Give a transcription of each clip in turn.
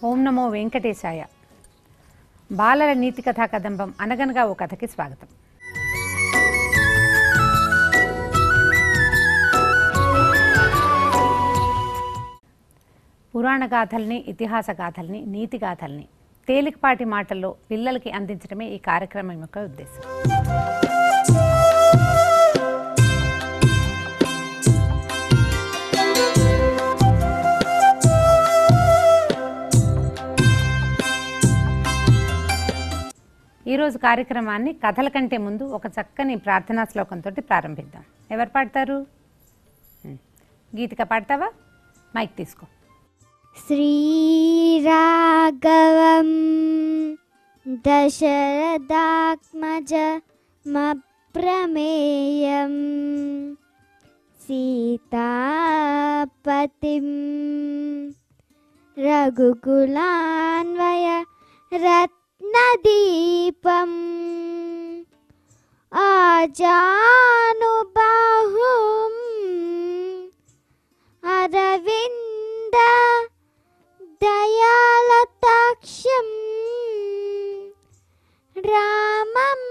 ఓం నమో వెంకటేశాయ. బాలల నీతి కథా కదంబం అనగనగా ఓ కథకి స్వాగతం. పురాణ గాథల్ని, ఇతిహాస గాథల్ని, నీతి గాథల్ని తేలికపాటి మాటల్లో పిల్లలకి అందించడమే ఈ కార్యక్రమం యొక్క ఉద్దేశం. ఈరోజు కార్యక్రమాన్ని కథల కంటే ముందు ఒక చక్కని ప్రార్థనా శ్లోకంతో ప్రారంభిద్దాం. ఎవరు పాడతారు? గీతిక పాడతావా? మైక్ తీసుకో. శ్రీరాఘవం దశరథాత్మజమప్రమేయం సీతాపతిం రఘుకులాన్వయ రత్నదీపం ఆజానుబాహుం అరవింద దయాలతాక్షం రామం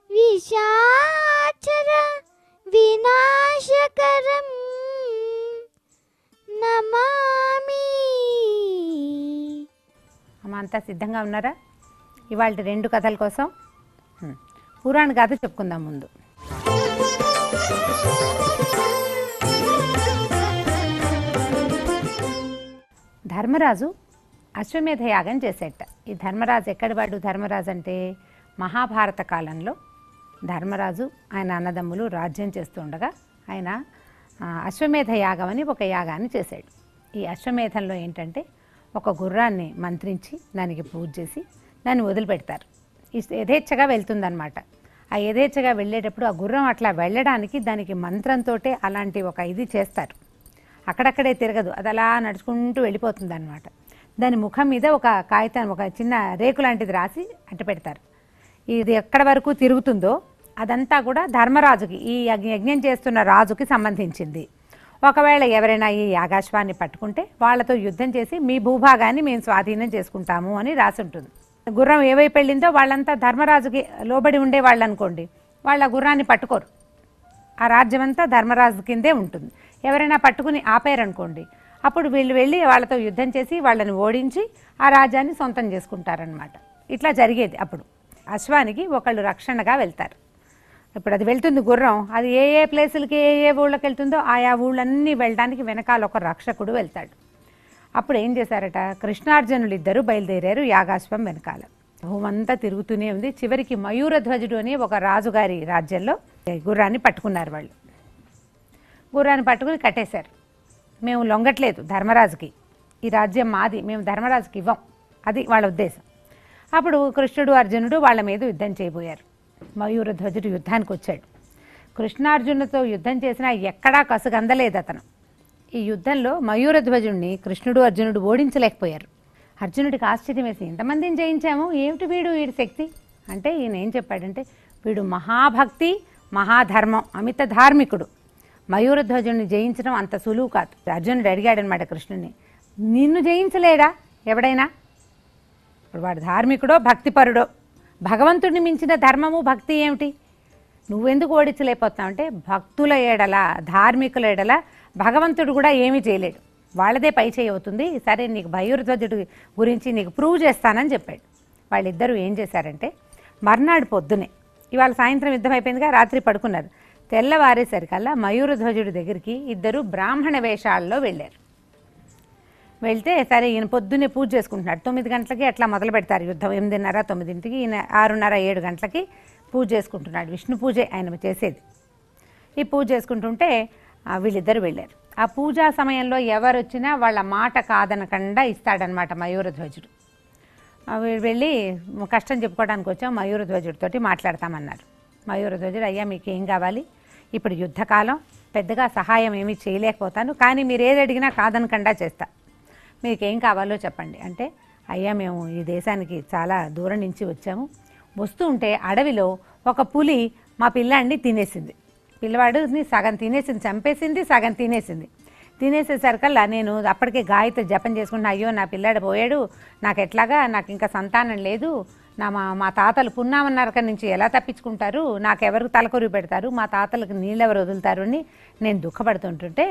విశాచర వినాశకరం నమామి. అమ్మ, అంతా సిద్ధంగా ఉన్నారా? ఇవాళ 2 కథల కోసం పురాణ గాథ చెప్పుకుందాం. ముందు ధర్మరాజు అశ్వమేధ యాగం చేసేట. ఈ ధర్మరాజు ఎక్కడి వాడు? ధర్మరాజు అంటే మహాభారత కాలంలో ధర్మరాజు ఆయన అన్నదమ్ములు రాజ్యం చేస్తూ ఉండగా ఆయన అశ్వమేధ యాగం అని ఒక యాగాన్ని చేశాడు. ఈ అశ్వమేధంలో ఏంటంటే ఒక గుర్రాన్ని మంత్రించి దానికి పూజ చేసి దాన్ని వదిలిపెడతారు. యథేచ్ఛగా వెళ్తుందన్నమాట. ఆ యథేచ్ఛగా వెళ్ళేటప్పుడు ఆ గుర్రం అట్లా వెళ్ళడానికి దానికి మంత్రంతో అలాంటి ఒక ఇది చేస్తారు. అక్కడక్కడే తిరగదు, అది అలా నడుచుకుంటూ వెళ్ళిపోతుంది అన్నమాట. దాని ముఖం మీద ఒక కాగితం, ఒక చిన్న రేకు లాంటిది రాసి అట్ట పెడతారు. ఇది ఎక్కడ వరకు తిరుగుతుందో అదంతా కూడా ధర్మరాజుకి, ఈ యజ్ఞం చేస్తున్న రాజుకి సంబంధించింది. ఒకవేళ ఎవరైనా ఈ యాగాశ్వాన్ని పట్టుకుంటే వాళ్ళతో యుద్ధం చేసి మీ భూభాగాన్ని మేము స్వాధీనం చేసుకుంటాము అని రాసి ఉంటుంది. గుర్రం ఏవైపు వెళ్ళిందో వాళ్ళంతా ధర్మరాజుకి లోబడి ఉండేవాళ్ళు అనుకోండి, వాళ్ళ గుర్రాన్ని పట్టుకోరు. ఆ రాజ్యం అంతా ధర్మరాజు కిందే ఉంటుంది. ఎవరైనా పట్టుకుని ఆపేరనుకోండి, అప్పుడు వీళ్ళు వెళ్ళి వాళ్ళతో యుద్ధం చేసి వాళ్ళని ఓడించి ఆ రాజ్యాన్ని సొంతం చేసుకుంటారనమాట. ఇట్లా జరిగేది. అప్పుడు అశ్వానికి ఒకళ్ళు రక్షణగా వెళ్తారు. ఇప్పుడు అది వెళ్తుంది గుర్రం, అది ఏ ఏ ప్లేసులకి ఏ ఏ ఊళ్ళకి వెళ్తుందో ఆయా ఊళ్ళన్నీ వెళ్ళడానికి వెనకాల ఒక రక్షకుడు వెళ్తాడు. అప్పుడు ఏం చేశారట, కృష్ణార్జునులు ఇద్దరు బయలుదేరారు యాగాశ్వం వెనకాల. భూమంతా తిరుగుతూనే ఉంది. చివరికి మయూరధ్వజుడు అని ఒక రాజుగారి రాజ్యంలో గుర్రాన్ని పట్టుకున్నారు. వాళ్ళు గుర్రాన్ని పట్టుకుని కట్టేశారు. మేము లొంగట్లేదు ధర్మరాజుకి, ఈ రాజ్యం మాది, మేము ధర్మరాజుకి ఇవ్వం, అది వాళ్ళ ఉద్దేశం. అప్పుడు కృష్ణుడు అర్జునుడు వాళ్ళ మీద యుద్ధం చేయబోయారు. మయూరధ్వజుడు యుద్ధానికి వచ్చాడు. కృష్ణార్జునులతో యుద్ధం చేసినా ఎక్కడా కసుగందలేదు అతను. ఈ యుద్ధంలో మయూరధ్వజుడిని కృష్ణుడు అర్జునుడు ఓడించలేకపోయారు. అర్జునుడికి ఆశ్చర్యం వేసి, ఇంతమందిని జయించాము, ఏమిటి వీడి శక్తి అంటే, ఈయన ఏం చెప్పాడంటే, వీడు మహాభక్తి, మహాధర్మం, అమిత ధార్మికుడు. మయూరధ్వజుడిని జయించడం అంత సులువు కాదు. అర్జునుడు అడిగాడనమాట కృష్ణుడిని, నిన్ను జయించలేడా ఎవడైనా? ఇప్పుడు వాడు ధార్మికుడో భక్తిపరుడో, భగవంతుడిని మించిన ధర్మము భక్తి ఏమిటి? నువ్వెందుకు ఓడించలేకపోతున్నావు అంటే, భక్తుల ఎడల, ధార్మికుల ఎడల భగవంతుడు కూడా ఏమీ చేయలేడు, వాళ్ళదే పై చేయి అవుతుంది. సరే, నీకు మయూరధ్వజుడి గురించి నీకు ప్రూవ్ చేస్తానని చెప్పాడు. వాళ్ళిద్దరూ ఏం చేశారంటే, మర్నాడు పొద్దునే, ఇవాళ సాయంత్రం యుద్ధం అయిపోయిందిగా, రాత్రి పడుకున్నారు. తెల్లవారేసరికల్లా మయూరధ్వజుడి దగ్గరికి ఇద్దరు బ్రాహ్మణ వేషాల్లో వెళ్ళారు. వెళ్తే సరే, ఈయన పొద్దున్నే పూజ చేసుకుంటున్నాడు. 9 గంటలకి అట్లా మొదలు పెడతారు యుద్ధం. 8:30, 9ంటికి, ఈయన 6:30, 7 గంటలకి పూజ చేసుకుంటున్నాడు. విష్ణు పూజే ఆయన చేసేది. ఈ పూజ చేసుకుంటుంటే వీళ్ళిద్దరు వెళ్ళారు. ఆ పూజా సమయంలో ఎవరు వచ్చినా వాళ్ళ మాట కాదనకుండా ఇస్తాడనమాట మయూరధ్వజుడు. వెళ్ళి కష్టం చెప్పుకోవడానికి వచ్చాం, మయూరధ్వజుడితోటి మాట్లాడతామన్నారు. మయూరధ్వజుడు, అయ్యా మీకు ఏం కావాలి? ఇప్పుడు యుద్ధకాలం, పెద్దగా సహాయం ఏమీ చేయలేకపోతాను, కానీ మీరు ఏది అడిగినా కాదనకుండా చేస్తా, మీకేం కావాలో చెప్పండి అంటే, అయ్యా మేము ఈ దేశానికి చాలా దూరం నుంచి వచ్చాము, వస్తూ ఉంటే అడవిలో ఒక పులి మా పిల్లాడిని తినేసింది. పిల్లవాడిని సగం తినేసింది, చంపేసింది, సగం తినేసింది. తినేసేసరికల్లా నేను అప్పటికే గాయత్రి జపం చేసుకుంటున్నా, అయ్యో నా పిల్లాడు పోయాడు, నాకు ఎట్లాగా, నాకు ఇంకా సంతానం లేదు, మా తాతలు పున్నామ నరకం నుంచి ఎలా తప్పించుకుంటారు, నాకెవరు తలకొరి పెడతారు, మా తాతలకు నీళ్ళెవరు వదులుతారు అని నేను దుఃఖపడుతుంటుంటే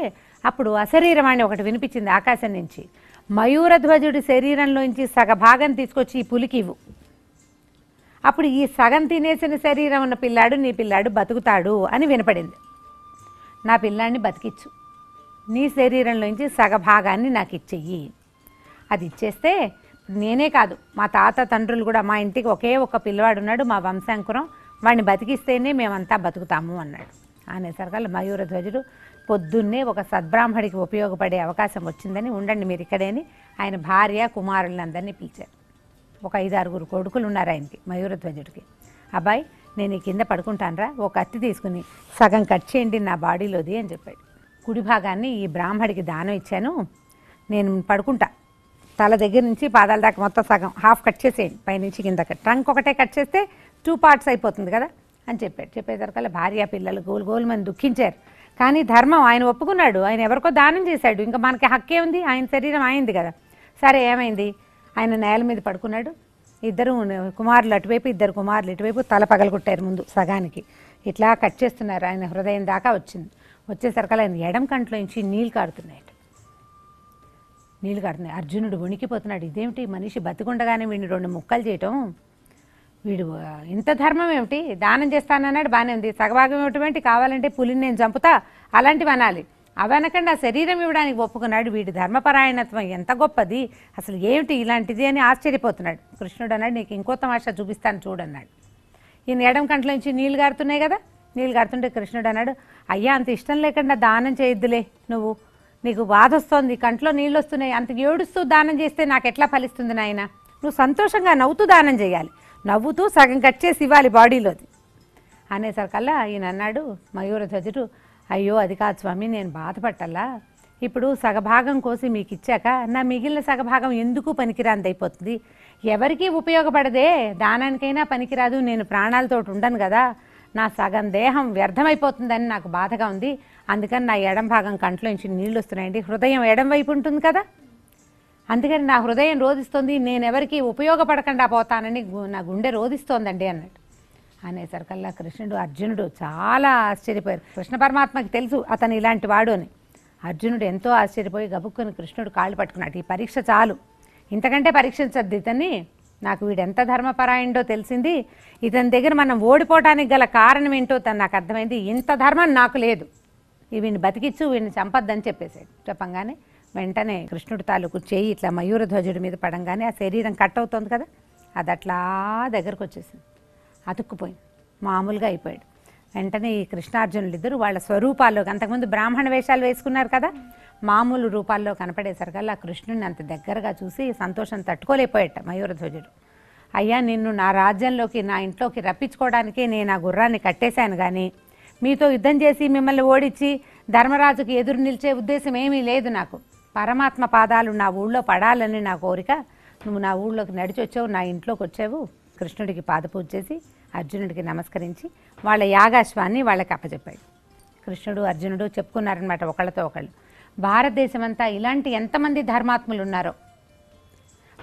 అప్పుడు అశరీరవాణి ఒకటి వినిపించింది ఆకాశం నుంచి, మయూరధ్వజుడి శరీరంలోంచి సగభాగం తీసుకొచ్చి ఈ పులికి ఇవ్వు, అప్పుడు ఈ సగం తినేసిన శరీరం ఉన్న పిల్లాడు నీ పిల్లాడు బతుకుతాడు అని వినపడింది. నా పిల్లాడిని బతికిచ్చు, నీ శరీరంలోంచి సగభాగాన్ని నాకు ఇచ్చెయ్యి. అది ఇచ్చేస్తే నేనే కాదు మా తాత తండ్రులు కూడా, మా ఇంటికి ఒకే ఒక పిల్లవాడు ఉన్నాడు, మా వంశాంకురం, వాడిని బతికిస్తేనే మేమంతా బతుకుతాము అన్నాడు. అనేసరికల్లా మయూరధ్వజుడు పొద్దున్నే ఒక సద్బ్రాహ్మడికి ఉపయోగపడే అవకాశం వచ్చిందని, ఉండండి మీరు ఇక్కడే అని ఆయన భార్య కుమారులందరినీ పిలిచారు. ఒక 5-6 కొడుకులు ఉన్నారు ఆయనకి, మయూరధ్వజుడికి. అబ్బాయి నేను ఈ కింద పడుకుంటానరా, ఒక కత్తి తీసుకుని సగం కట్ చేయండి నా బాడీలోది అని చెప్పాడు. కుడి భాగాన్ని ఈ బ్రాహ్మడికి దానం ఇచ్చాను, నేను పడుకుంటా, తల దగ్గర నుంచి పాదాల దాకా మొత్తం సగం హాఫ్ కట్ చేసేయండి, పైనుంచి కిందకి, ట్రంక్ ఒకటే కట్ చేస్తే 2 పార్ట్స్ అయిపోతుంది కదా అని చెప్పాడు. చెప్పేసరికల్లా భార్య పిల్లలు గోలుమని దుఃఖించారు. కానీ ధర్మం ఆయన ఒప్పుకున్నాడు, ఆయన ఎవరికో దానం చేశాడు, ఇంకా మనకి హక్కే ఉంది, ఆయన శరీరం అయింది కదా. సరే ఏమైంది, ఆయన నేల మీద పడుకున్నాడు, ఇద్దరు కుమారులు అటువైపు, ఇద్దరు కుమారులు ఇటువైపు తల పగలగొట్టారు ముందు సగానికి, ఇట్లా కట్ చేస్తున్నారు. ఆయన హృదయం దాకా వచ్చింది. వచ్చేసరికల్లా ఆయన ఎడం కంట్లోంచి నీళ్ళు కారుతున్నాయి. అర్జునుడు వణికిపోతున్నాడు, ఇదేమిటి మనిషి బతికుండగానే వీడిని 2 ముక్కలు చేయటం, వీడు ఇంత ధర్మం ఏమిటి, దానం చేస్తానన్నాడు బాగానే ఉంది, సగభాగం ఏమిటి, కావాలంటే పులిని నేను చంపుతా అలాంటివి అనాలి, అవనకుండా శరీరం ఇవ్వడానికి ఒప్పుకున్నాడు, వీడి ధర్మపరాయణత్వం ఎంత గొప్పది, అసలు ఏమిటి ఇలాంటిది అని ఆశ్చర్యపోతున్నాడు. కృష్ణుడు అన్నాడు, నీకు ఇంకో తమాషా చూపిస్తాను చూడన్నాడు. ఈయన ఎడం కంట్లో నుంచి నీళ్ళు గారుతున్నాయి కదా, నీళ్ళు గారుతుంటే కృష్ణుడు అన్నాడు, అయ్యా అంత ఇష్టం లేకుండా దానం చేయొద్దులే, నువ్వు నీకు బాధ వస్తుంది, కంట్లో నీళ్ళు వస్తున్నాయి, అంత ఏడుస్తూ దానం చేస్తే నాకు ఎట్లా ఫలిస్తుంది నాయన, నువ్వు సంతోషంగా నవ్వుతూ దానం చేయాలి, నవ్వుతూ సగం కట్ చేసి ఇవ్వాలి బాడీలోది అనేసరికల్లా ఈయన అన్నాడు మయూరధ్వజుడు, అయ్యో అది కాదు స్వామి, నేను బాధపట్టాలా, ఇప్పుడు సగభాగం కోసి మీకు ఇచ్చాక నా మిగిలిన సగభాగం ఎందుకు పనికిరాంది అయిపోతుంది, ఎవరికీ ఉపయోగపడదే, దానానికైనా పనికిరాదు, నేను ప్రాణాలతో ఉండను కదా, నా సగం దేహం వ్యర్థమైపోతుందని నాకు బాధగా ఉంది, అందుకని నా ఎడం భాగం కంట్లోంచి నీళ్ళు వస్తున్నాయండి, హృదయం ఎడం వైపు ఉంటుంది కదా, అందుకని నా హృదయం రోధిస్తోంది, నేను ఎవరికి ఉపయోగపడకుండా పోతానని నా గుండె రోధిస్తోందండి అన్నాడు. అనేసరికల్లా కృష్ణుడు అర్జునుడు చాలా ఆశ్చర్యపోయారు. కృష్ణ పరమాత్మకి తెలుసు అతను ఇలాంటి వాడు అని. అర్జునుడు ఎంతో ఆశ్చర్యపోయి గబుక్కుని కృష్ణుడు కాళ్ళు పట్టుకున్నాడు, ఈ పరీక్ష చాలు, ఇంతకంటే పరీక్షించద్దు ఇతన్ని, నాకు వీడెంత ధర్మపరాయణుడో తెలిసింది, ఇతని దగ్గర మనం ఓడిపోవటానికి గల కారణం ఏంటో నాకు అర్థమైంది, ఇంత ధర్మం నాకు లేదు, వీడిని బతికిచ్చు, వీడిని చంపద్దని చెప్పేశాడు. చెప్పంగానే వెంటనే కృష్ణుడి తాలూకు చేయి ఇట్లా మయూరధ్వజుడి మీద పడంగానే ఆ శరీరం కట్ అవుతుంది కదా, అది అట్లా దగ్గరకు వచ్చేసింది, అతుక్కుపోయింది, మామూలుగా అయిపోయాడు. వెంటనే ఈ కృష్ణార్జునులు ఇద్దరు వాళ్ళ స్వరూపాల్లో, అంతకుముందు బ్రాహ్మణ వేషాలు వేసుకున్నారు కదా, మామూలు రూపాల్లో కనపడేసరికల్లా కృష్ణుడిని అంత దగ్గరగా చూసి సంతోషం తట్టుకోలేకపోయాట మయూరధ్వజుడు. అయ్యా నిన్ను నా రాజ్యంలోకి, నా ఇంట్లోకి రప్పించుకోవడానికే నేను ఆ గుర్రాన్ని కట్టేశాను, కానీ మీతో యుద్ధం చేసి మిమ్మల్ని ఓడించి ధర్మరాజుకి ఎదురు నిలిచే ఉద్దేశం ఏమీ లేదు నాకు, పరమాత్మ పాదాలు నా ఊళ్ళో పడాలని నా కోరిక, నువ్వు నా ఊళ్ళోకి నడిచి వచ్చావు, నా ఇంట్లోకి వచ్చావు. కృష్ణుడికి పాదపూజ చేసి అర్జునుడికి నమస్కరించి వాళ్ళ యాగాశ్వాన్ని వాళ్ళకి అప్పచెప్పాడు. కృష్ణుడు అర్జునుడు చెప్పుకున్నారనమాట ఒకళ్ళతో ఒకళ్ళు, భారతదేశం అంతా ఇలాంటి ఎంతమంది ధర్మాత్ములు ఉన్నారో,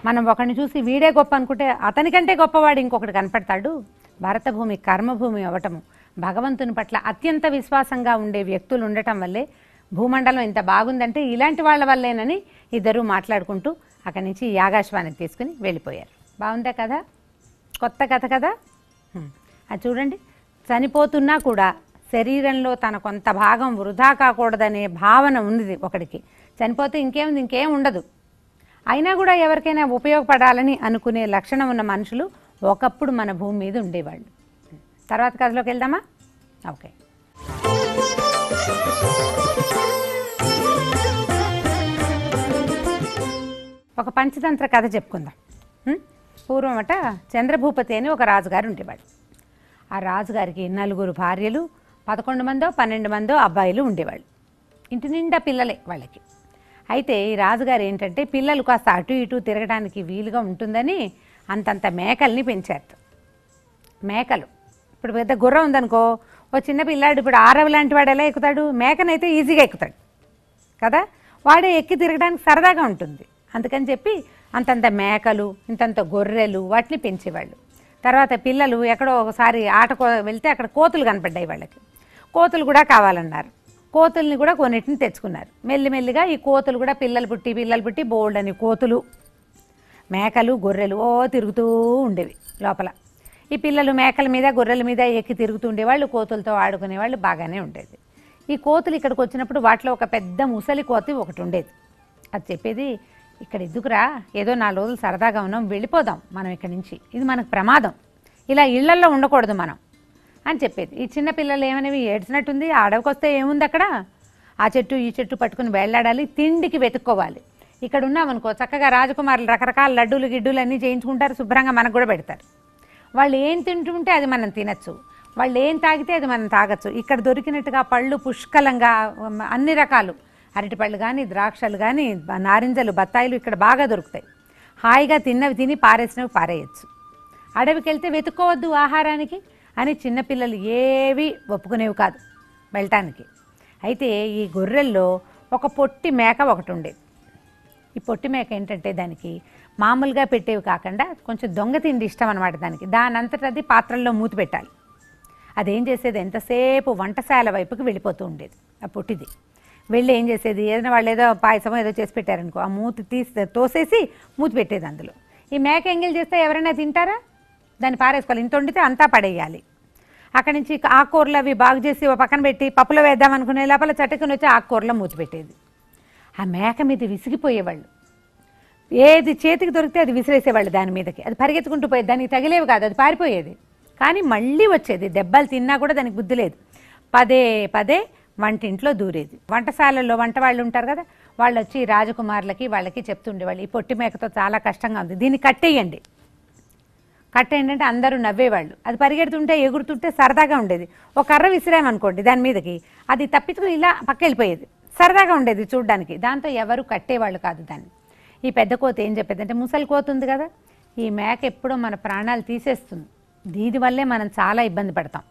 మనం ఒకరిని చూసి వీడే గొప్ప అనుకుంటే అతనికంటే గొప్పవాడు ఇంకొకటి కనపడతాడు. భారతభూమి కర్మభూమి అవ్వటము, భగవంతుని పట్ల అత్యంత విశ్వాసంగా ఉండే వ్యక్తులు ఉండటం వల్లే భూమండలం ఇంత బాగుందంటే ఇలాంటి వాళ్ళ వల్లేనని ఇద్దరూ మాట్లాడుకుంటూ అక్కడి నుంచి యాగాశ్వానికి తీసుకుని వెళ్ళిపోయారు. బాగుందా కథ? కొత్త కథ కదా. అది చూడండి, చనిపోతున్నా కూడా శరీరంలో తన కొంత భాగం వృధా కాకూడదనే భావన ఉంది ఒకడికి. చనిపోతే ఇంకేముంది, ఇంకేం ఉండదు, అయినా కూడా ఎవరికైనా ఉపయోగపడాలని అనుకునే లక్షణం ఉన్న మనుషులు ఒకప్పుడు మన భూమి మీద ఉండేవాళ్ళు. తర్వాత కథలోకి వెళ్దామా? ఓకే. ఒక పంచతంత్ర కథ చెప్పుకుందాం. పూర్వమట చంద్రభూపతి అని ఒక రాజుగారు ఉండేవాడు. ఆ రాజుగారికి 4 భార్యలు, 11 మందో 12 మందో అబ్బాయిలు ఉండేవాళ్ళు. ఇంటి నిండా పిల్లలే వాళ్ళకి. అయితే ఈ రాజుగారు ఏంటంటే పిల్లలు కాస్త అటు ఇటు తిరగడానికి వీలుగా ఉంటుందని అంతంత మేకల్ని పెంచారు. మేకలు ఇప్పుడు పెద్ద గుర్రం ఉందనుకో, ఓ చిన్న పిల్లాడు ఇప్పుడు ఆరవ లాంటి వాడు ఎలా ఎక్కుతాడు, మేకనైతే ఈజీగా ఎక్కుతాడు. కదా, వాడే ఎక్కి తిరగడానికి సరదాగా ఉంటుంది. అందుకని చెప్పి అంతంత మేకలు, ఇంతంత గొర్రెలు వాటిని పెంచేవాళ్ళు. తర్వాత పిల్లలు ఎక్కడో ఒకసారి వెళ్తే అక్కడ కోతులు కనపడ్డాయి వాళ్ళకి. కోతులు కూడా కావాలన్నారు. కోతుల్ని కూడా కొన్నిటిని తెచ్చుకున్నారు. మెల్లిమెల్లిగా ఈ కోతులు కూడా పిల్లలు పుట్టి బోల్డ్ అని కోతులు, మేకలు, గొర్రెలు తిరుగుతూ ఉండేవి లోపల. ఈ పిల్లలు మేకల మీద గొర్రెల మీద ఎక్కి తిరుగుతూ ఉండేవాళ్ళు, కోతులతో ఆడుకునేవాళ్ళు, బాగానే ఉండేది. ఈ కోతులు ఇక్కడికి వచ్చినప్పుడు వాటిలో ఒక పెద్ద ముసలి కోతి ఒకటి ఉండేది. అది చెప్పేది, ఇక్కడ ఎందుకురా, ఏదో 4 రోజులు సరదాగా ఉన్నాం, వెళ్ళిపోదాం మనం ఇక్కడి నుంచి, ఇది మనకు ప్రమాదం, ఇలా ఇళ్లల్లో ఉండకూడదు మనం అని చెప్పేది. ఈ చిన్న పిల్లలు ఏమనేవి, ఏడ్చినట్టుంది, అడవికి వస్తే ఏముంది అక్కడ, ఆ చెట్టు ఈ చెట్టు పట్టుకుని వెళ్ళాడాలి, తిండికి వెతుక్కోవాలి. ఇక్కడ ఉన్నామనుకో చక్కగా రాజకుమారులు రకరకాల లడ్డూలు గిడ్డూలు అన్నీ చేయించుకుంటారు, శుభ్రంగా మనకు కూడా పెడతారు. వాళ్ళు ఏం తింటుంటే అది మనం తినచ్చు, వాళ్ళు ఏం తాగితే అది మనం తాగచ్చు. ఇక్కడ దొరికినట్టుగా పళ్ళు పుష్కలంగా అన్ని రకాలు, అరటిపళ్ళు కానీ, ద్రాక్షలు కానీ, నారింజలు, బత్తాయిలు ఇక్కడ బాగా దొరుకుతాయి. హాయిగా తిన్నవి తిని పారేసినవి పారేయచ్చు. అడవికి వెళ్తే వెతుక్కోవద్దు ఆహారానికి అని చిన్నపిల్లలు ఏవి ఒప్పుకునేవి కాదు వెళ్ళటానికి. అయితే ఈ గొర్రెల్లో ఒక పొట్టి మేక ఒకటి ఉండేది. ఈ పొట్టి మేక ఏంటంటే దానికి మామూలుగా పెట్టేవి కాకుండా కొంచెం దొంగ తిండి ఇష్టం అనమాట దానికి. దానంతటది పాత్రల్లో మూతి పెట్టాలి. అదేం చేసేది, ఎంతసేపు వంటశాల వైపుకి వెళ్ళిపోతూ ఉండేది. ఆ పొట్టిది వెళ్ళి ఏం చేసేది, ఏదైనా వాళ్ళు ఏదో పాయసమో ఏదో చేసి పెట్టారనుకో, ఆ మూతి తోసేసి మూతి పెట్టేది అందులో. ఈ మేక ఎంగిల్ చేస్తే ఎవరైనా తింటారా, దాన్ని పారేసుకోవాలి. ఇంత వండితే అంతా పడేయాలి. అక్కడి నుంచి ఆకుకూరలు అవి బాగు చేసి పక్కన పెట్టి పప్పులో వేద్దాం అనుకునే లోపల చటుకుని వచ్చి ఆకుకూరలో మూతి పెట్టేది. ఆ మేక మీద విసిగిపోయేవాళ్ళు. ఏది చేతికి దొరికితే అది విసిరేసేవాళ్ళు దాని మీదకి. అది పరిగెత్తుకుంటూ పోయేది, దానికి తగిలేవి కాదు, అది పారిపోయేది. కానీ మళ్ళీ వచ్చేది, దెబ్బలు తిన్నా కూడా దానికి బుద్ధి లేదు. పదే పదే వంటింట్లో దూరేది. వంటశాలల్లో వంట వాళ్ళు ఉంటారు కదా, వాళ్ళు వచ్చి రాజకుమారులకి వాళ్ళకి చెప్తుండేవాళ్ళు, ఈ పొట్టి మేకతో చాలా కష్టంగా ఉంది, దీన్ని కట్టేయండి. కట్టేయండి అంటే అందరూ నవ్వేవాళ్ళు. అది పరిగెడుతుంటే ఎగురుతుంటే సరదాగా ఉండేది. ఒక కర్ర విసిరామనుకోండి దాని మీదకి, అది తప్పించుకుని ఇలా పక్క వెళ్ళిపోయేది. సరదాగా ఉండేది చూడ్డానికి. దాంతో ఎవరు కట్టేవాళ్ళు కాదు దాన్ని. ఈ పెద్ద కోత ఏం చెప్పేది అంటే, ముసలి కోత ఉంది కదా, ఈ మేక ఎప్పుడో మన ప్రాణాలు తీసేస్తుంది, దీనివల్లే మనం చాలా ఇబ్బంది పడతాం,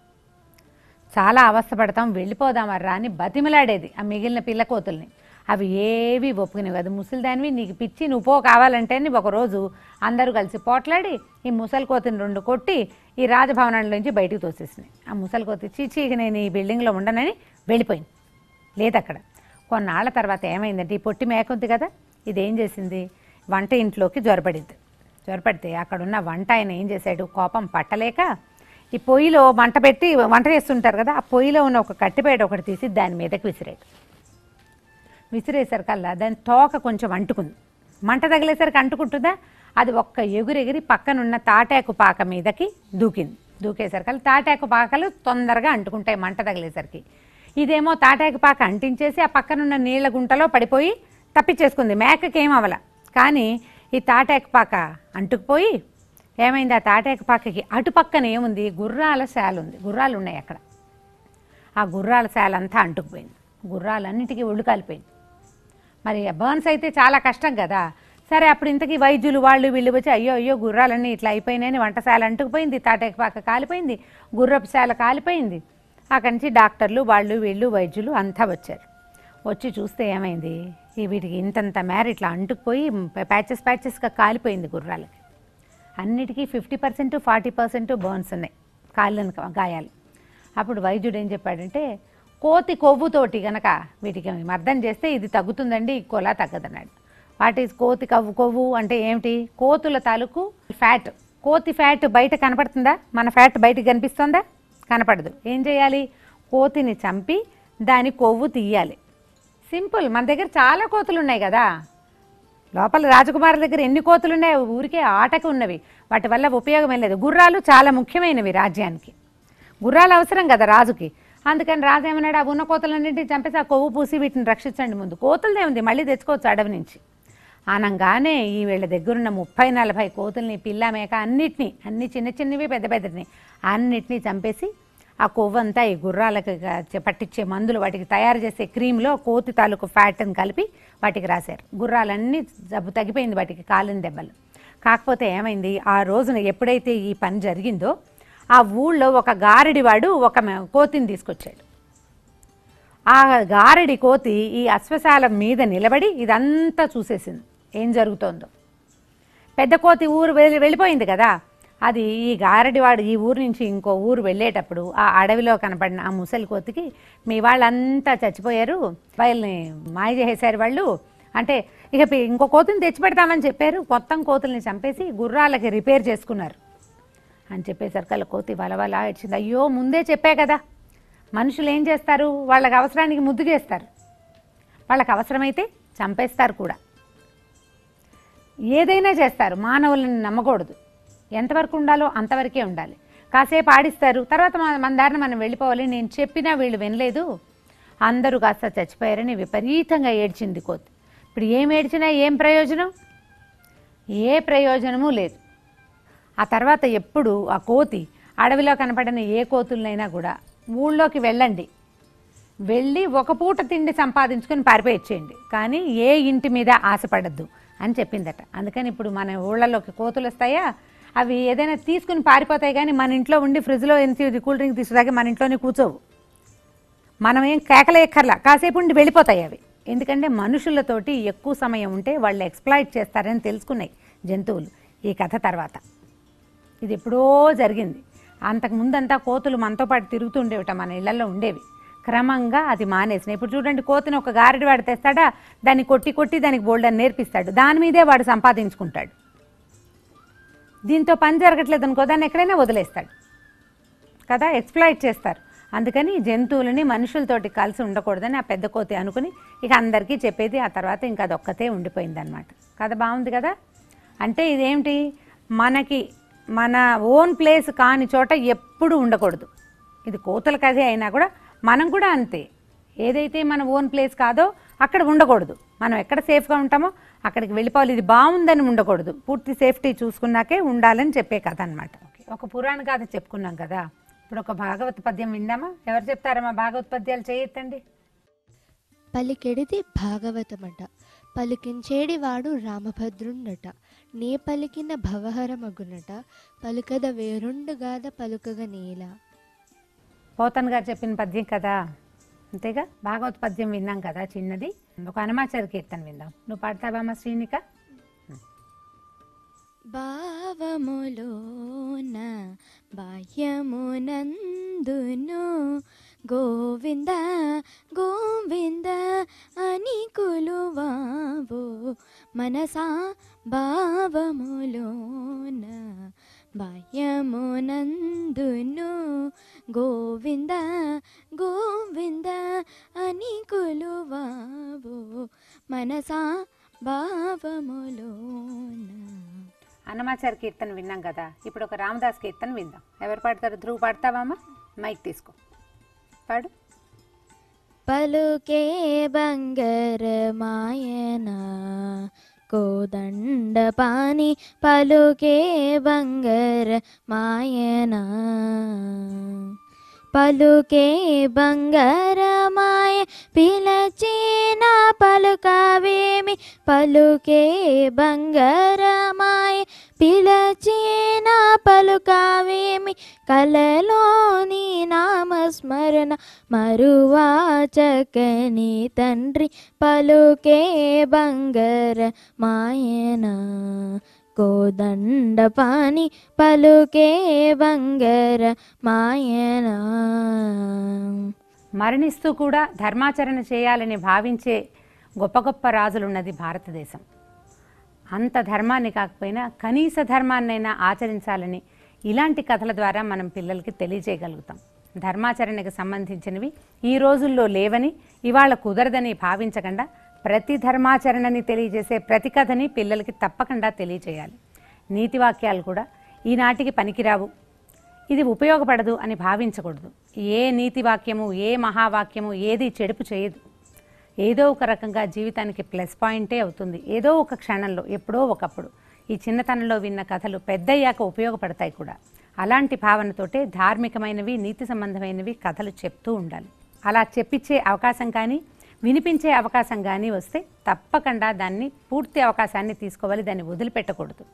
చాలా అవస్థపడతాం, వెళ్ళిపోదామర్రా అని బతిమలాడేది ఆ మిగిలిన పిల్ల కోతుల్ని. అవి ఏవి ఒప్పుకునేవి కాదు. ముసలిదానివి, నీకు పిచ్చి, నువ్వు పో కావాలంటే ఒకరోజు అందరూ కలిసి పోట్లాడి ఈ ముసలి కోతిని 2 కొట్టి ఈ రాజభవనంలోంచి బయటికి తోసేసినాయి. ఆ ముసలి కోతి చీచీకి నేను ఈ బిల్డింగ్లో ఉండనని వెళ్ళిపోయింది. లేదు అక్కడ. కొన్నాళ్ళ తర్వాత ఏమైందంటే, ఈ పొట్టి మేక ఉంది కదా, ఇదేం చేసింది, వంట ఇంట్లోకి జ్వరపడితే అక్కడున్న వంట ఆయన ఏం చేశాడు, కోపం పట్టలేక ఈ పొయ్యిలో మంట పెట్టి వంట చేస్తుంటారు కదా, ఆ పొయ్యిలో ఉన్న ఒక కట్టిపేట ఒకటి తీసి దాని మీదకి విసిరేసరికల్లా దాని తోక కొంచెం అంటుకుంది. మంట తగిలేసరికి అంటుకుంటుందా, అది ఒక్క ఎగురెగిరి పక్కనున్న తాటాకు పాక మీదకి దూకేసరికల్లా తాటాకు పాకలు తొందరగా అంటుకుంటాయి మంట తగిలేసరికి. ఇదేమో తాటాకు పాక అంటించేసి ఆ పక్కనున్న నీళ్ల గుంటలో పడిపోయి తప్పించేసుకుంది. మేకకి ఏమవల, కానీ ఈ తాటాకు పాక అంటుకుపోయి ఏమైంది, ఆ తాటాకు పాకకి అటుపక్కన ఏముంది, గుర్రాల శాల ఉంది, గుర్రాలు ఉన్నాయి అక్కడ. ఆ గుర్రాల శాల అంతా అంటుకుపోయింది, గుర్రాలన్నిటికీ ఒళ్ళు కాలిపోయింది. మరి బర్న్స్ అయితే చాలా కష్టం కదా. సరే, అప్పుడు ఇంతకీ వైద్యులు వాళ్ళు వీళ్ళు వచ్చి, అయ్యో గుర్రాలన్నీ ఇట్లా అయిపోయినాయని, వంటశాల అంటుకుపోయింది, తాటాకు పాక కాలిపోయింది, గుర్రపు శాల కాలిపోయింది. అక్కడి నుంచి డాక్టర్లు వాళ్ళు వీళ్ళు వైద్యులు అంతా వచ్చారు. వచ్చి చూస్తే ఏమైంది, వీటికి ఇంతంత మేర ఇట్లా అంటుకుపోయి ప్యాచెస్గా కాలిపోయింది గుర్రాలకి. అన్నిటికీ 50% 40% బర్న్స్ ఉన్నాయి, కాళ్ళను గాయాలు. అప్పుడు వైద్యుడు ఏం చెప్పాడంటే, కోతి కొవ్వుతోటి గనక వీటికి మర్దన చేస్తే ఇది తగ్గుతుందండి, ఇంకోలా తగ్గదన్నాడు. వాట్ ఈజ్ కోతి కొవ్వు అంటే ఏమిటి, కోతుల తాలూకు ఫ్యాట్. కోతి ఫ్యాట్ బయట కనపడుతుందా, మన ఫ్యాట్ బయటకు కనిపిస్తుందా, కనపడదు. ఏం చేయాలి, కోతిని చంపి దాని కొవ్వు తీయాలి. సింపుల్. మన దగ్గర చాలా కోతులు ఉన్నాయి కదా, లోపల రాజకుమారుల దగ్గర ఎన్ని కోతులు ఉన్నాయి, ఊరికే ఆటకు ఉన్నవి, వాటి వల్ల ఉపయోగం లేదు. గుర్రాలు చాలా ముఖ్యమైనవి రాజ్యానికి, గుర్రాలు అవసరం కదా రాజుకి. అందుకని రాజు ఏమన్నాడు, ఆ ఉన్న కోతులన్నింటినీ చంపేసి ఆ కొవ్వు పూసి వీటిని రక్షించండి. ముందు కోతులదే ఉంది, మళ్ళీ తెచ్చుకోవచ్చు అడవి నుంచి అనగానే ఈ వీళ్ళ దగ్గరున్న 30-40 కోతుల్ని, పిల్ల మేక అన్ని చిన్న చిన్నవి పెద్ద పెద్దని అన్నిటినీ చంపేసి ఆ కొవ్వంతా ఈ గుర్రాలకు పట్టించే మందులు, వాటికి తయారు చేసే క్రీమ్లో కోతి తాలూకు ఫ్యాట్ని కలిపి వాటికి రాశారు. గుర్రాలన్నీ జబ్బు తగ్గిపోయింది, వాటికి కాలిన దెబ్బలు. కాకపోతే ఏమైంది, ఆ రోజున ఎప్పుడైతే ఈ పని జరిగిందో ఆ ఊళ్ళో ఒక గారడివాడు ఒక కోతిని తీసుకొచ్చాడు. ఆ గారడి కోతి ఈ అశ్వశాల మీద నిలబడి ఇదంతా చూసేసింది ఏం జరుగుతోందో. పెద్ద కోతి ఊరు వెళ్ళిపోయింది కదా, అది ఈ గారడివాడు ఈ ఊరు నుంచి ఇంకో ఊరు వెళ్ళేటప్పుడు ఆ అడవిలో కనపడిన ఆ ముసలి కోతికి, మీ వాళ్ళంతా చచ్చిపోయారు, వాళ్ళని మాయ చేసేశారు వాళ్ళు అంటే, ఇక ఇంకో కోతిని తెచ్చిపెడతామని చెప్పారు, మొత్తం కోతుల్ని చంపేసి గుర్రాలకి రిపేర్ చేసుకున్నారు అని చెప్పేసరికి కోతి వలవలా ఏడ్చింది. అయ్యో ముందే చెప్పే కదా, మనుషులు ఏం చేస్తారు, వాళ్ళకి అవసరానికి ముద్దు చేస్తారు, వాళ్ళకి అవసరమైతే చంపేస్తారు కూడా, ఏదైనా చేస్తారు, మానవులను నమ్మకూడదు, ఎంతవరకు ఉండాలో అంతవరకే ఉండాలి. కాసేపు ఆడిస్తారు, తర్వాత మన దారిని మనం వెళ్ళిపోవాలి, నేను చెప్పినా వీళ్ళు వినలేదు, అందరూ కాస్త చచ్చిపోయారని విపరీతంగా ఏడ్చింది కోతి. ఇప్పుడు ఏం ఏడ్చినా ఏం ప్రయోజనం, ఏ ప్రయోజనమూ లేదు. ఆ తర్వాత ఎప్పుడు ఆ కోతి అడవిలో కనపడిన ఏ కోతులనైనా కూడా ఊళ్ళోకి వెళ్ళండి, వెళ్ళి ఒక పూట తిండి సంపాదించుకొని పారిపోయిచ్చేయండి, కానీ ఏ ఇంటి మీద ఆశపడద్దు అని చెప్పిందట. అందుకని ఇప్పుడు మన ఊళ్ళలోకి కోతులు వస్తాయా, అవి ఏదైనా తీసుకుని పారిపోతాయి, కానీ మన ఇంట్లో ఉండి ఫ్రిడ్జ్లో ఎంత కూల్ డ్రింక్ తీసుకురాక మన ఇంట్లోనే కూర్చోవు, మనం ఏం కేకలేక్కర్లా, కాసేపు ఉండి వెళ్ళిపోతాయి అవి. ఎందుకంటే మనుషులతోటి ఎక్కువ సమయం ఉంటే వాళ్ళు ఎక్స్ప్లాయిట్ చేస్తారని తెలుసుకున్నాయి జంతువులు ఈ కథ తర్వాత. ఇది ఎప్పుడో జరిగింది. అంతకుముందంతా కోతులు మనతో పాటు తిరుగుతూ ఉండేవిట, మన ఇళ్లలో ఉండేవి. క్రమంగా అది మానేసినాయి. ఇప్పుడు చూడండి, కోతిని ఒక గారడి వాడు తెస్తాడా, దాన్ని కొట్టి కొట్టి దానికి బోల్డని నేర్పిస్తాడు, దాని మీదే వాడు సంపాదించుకుంటాడు. దీంతో పని జరగట్లేదు అనుకో, దాన్ని ఎక్కడైనా వదిలేస్తాడు కదా, ఎక్స్ప్లాయిట్ చేస్తారు. అందుకని జంతువులని మనుషులతోటి కలిసి ఉండకూడదని ఆ పెద్ద కోతి అనుకుని ఇక అందరికీ చెప్పేది. ఆ తర్వాత ఇంకా అదొక్కతే ఉండిపోయిందనమాట. కథ బాగుంది కదా. అంటే ఇదేమిటి, మనకి మన ఓన్ ప్లేస్ కాని చోట ఎప్పుడు ఉండకూడదు. ఇది కోతుల కథే అయినా కూడా మనం కూడా అంతే, ఏదైతే మన ఓన్ ప్లేస్ కాదో అక్కడ ఉండకూడదు. మనం ఎక్కడ సేఫ్గా ఉంటామో అక్కడికి వెళ్ళిపోవాలి. ఇది బాగుందని ఉండకూడదు, పూర్తి సేఫ్టీ చూసుకున్నాకే ఉండాలని చెప్పే కథ అనమాట. ఒక పురాణ కథ చెప్పుకున్నాం కదా, ఇప్పుడు ఒక భాగవత పద్యం విందామా? ఎవరు చెప్తారమ్మా భాగవత పద్యాలు? చేయెత్తండి. పలికెడిది భాగవతమట, పలికించేడివాడు రామభద్రుండట, నే పలికిన భవహరమగునట, పలుకద వేరుండుగాద పలుకగ నేల. పోతన్ గారు చెప్పిన పద్యం కదా, అంతేగా. భాగవత పద్యం విన్నాం కదా చిన్నది, ఒక హనుమాచార్య కీర్తన విందాం. నువ్వు పాడతావమ్మా శ్రీనిక? భావములోన బాహ్యమునందును గోవింద గోవింద అని కొలువావో మనసా, భావములోన బాహ్యమునందును గోవింద గోవింద అని కొలువావో మనసా, భావములోన. హనుమాచార్య కీర్తన విన్నాం కదా, ఇప్పుడు ఒక రామదాస్ కీర్తన విందాం. ఎవరు పాడతారు? ధ్రువ పాడతావమ్మా? మైక్ తీసుకో, పాడు. పలుకే బంగారమాయనా కోదండ పాని, పలుకే బంగారమాయనా, పలుకే బంగారమాయ పిలచిన పలుకవేమి, పలుకే బంగారమాయ పిలచిన పలుకవేమి, కలలోని నామస్మరణ మరువాచకని తండ్రి, పలుకే బంగారమాయనా కోదండ పాని, పలుకే బంగారమాయనా. మరణిస్తూ కూడా ధర్మాచరణ చేయాలని భావించే గొప్ప గొప్ప రాజులున్నది భారతదేశం. అంత ధర్మాన్ని కాకపోయినా కనీస ధర్మాన్నైనా ఆచరించాలని ఇలాంటి కథల ద్వారా మనం పిల్లలకి తెలియజేయగలుగుతాం. ధర్మాచరణకు సంబంధించినవి ఈ రోజుల్లో లేవని, ఇవాళ కుదరదని భావించకుండా ప్రతి ధర్మాచరణని తెలియజేసే ప్రతి కథని పిల్లలకి తప్పకుండా తెలియజేయాలి. నీతి వాక్యాలు కూడా ఈనాటికి పనికిరావు, ఇది ఉపయోగపడదు అని భావించకూడదు. ఏ నీతి వాక్యము, ఏ మహావాక్యము ఏది చెడుపు చేయదు. ఏదో ఒక రకంగా జీవితానికి ప్లస్ పాయింటే అవుతుంది. ఏదో ఒక క్షణంలో, ఎప్పుడో ఒకప్పుడు ఈ చిన్నతనంలో విన్న కథలు పెద్దయ్యాక ఉపయోగపడతాయి కూడా. అలాంటి భావనతోటే ధార్మికమైనవి, నీతి సంబంధమైనవి కథలు చెప్తూ ఉండాలి. అలా చెప్పించే అవకాశం కానీ, వినిపించే అవకాశం కానీ వస్తే తప్పకుండా దాన్ని పూర్తి అవకాశాన్ని తీసుకోవాలి, దాన్ని వదిలిపెట్టకూడదు.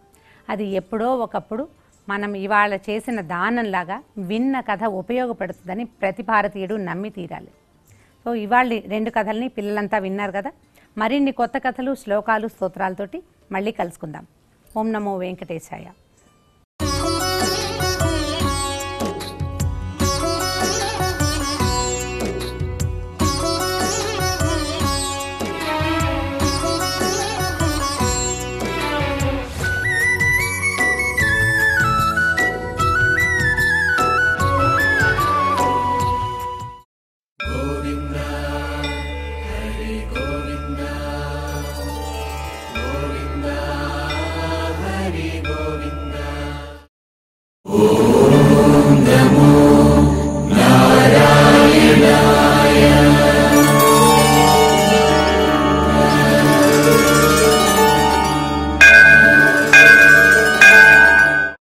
అది ఎప్పుడో ఒకప్పుడు మనం ఇవాళ చేసిన దానంలాగా విన్న కథ ఉపయోగపడుతుందని ప్రతి భారతీయుడు నమ్మి తీరాలి. సో ఇవాళ 2 కథల్ని పిల్లలంతా విన్నారు కదా. మరిన్ని కొత్త కథలు, శ్లోకాలు, స్తోత్రాలతోటి మళ్ళీ కలుసుకుందాం. ఓం నమో వెంకటేశాయ.